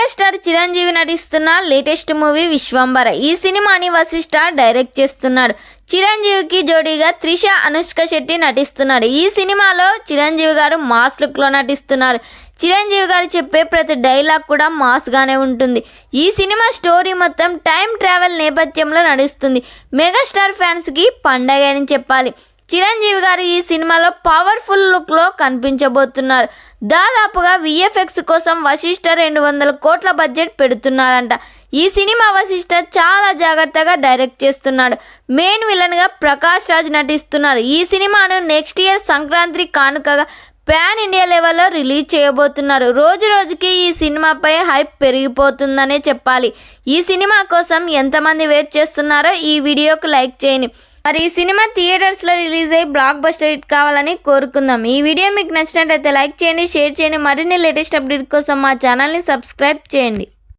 Megastar Chiranjeevi నటిస్తున్న latest movie Vishwambhara. ఈ సినిమాని వశిష్ఠ డైరెక్ట్ చేస్తున్నాడు. చిరంజీవికి జోడీగా త్రిష, అనుష్క శెట్టి నటిస్తున్నాడు. ఈ సినిమాలో చిరంజీవి గారు మాస్ లుక్లో నటిస్తున్నారు. చిరంజీవి గారు చెప్పే ప్రతి డైలాగ్ కూడా మాస్గానే ఉంటుంది. ఈ సినిమా స్టోరీ మొత్తం టైం ట్రావెల్ నేపథ్యంలో నడుస్తుంది. మెగాస్టార్ ఫ్యాన్స్కి పండగ అని చెప్పాలి. చిరంజీవి గారు ఈ సినిమాలో పవర్ఫుల్ లుక్లో కనిపించబోతున్నారు. దాదాపుగా విఎఫ్ఎక్స్ కోసం వశిష్ఠ 200 కోట్ల బడ్జెట్ పెడుతున్నారంట. ఈ సినిమా వశిష్ఠ చాలా జాగ్రత్తగా డైరెక్ట్ చేస్తున్నాడు. మెయిన్ విలన్గా ప్రకాష్ రాజ్ నటిస్తున్నారు. ఈ సినిమాను నెక్స్ట్ ఇయర్ సంక్రాంతి కానుకగా పాన్ ఇండియా లెవెల్లో రిలీజ్ చేయబోతున్నారు. రోజు రోజుకి ఈ సినిమాపై హైప్ పెరిగిపోతుందనే చెప్పాలి. ఈ సినిమా కోసం ఎంతమంది వెయిట్ చేస్తున్నారో ఈ వీడియోకు లైక్ చేయండి. మరి ఈ సినిమా థియేటర్స్లో రిలీజ్ అయ్యి బ్లాక్ బస్టర్ హిట్ కావాలని కోరుకుందాం. ఈ వీడియో మీకు నచ్చినట్లయితే లైక్ చేయండి, షేర్ చేయండి. మరిన్ని లేటెస్ట్ అప్డేట్ కోసం మా ఛానల్ని సబ్స్క్రైబ్ చేయండి.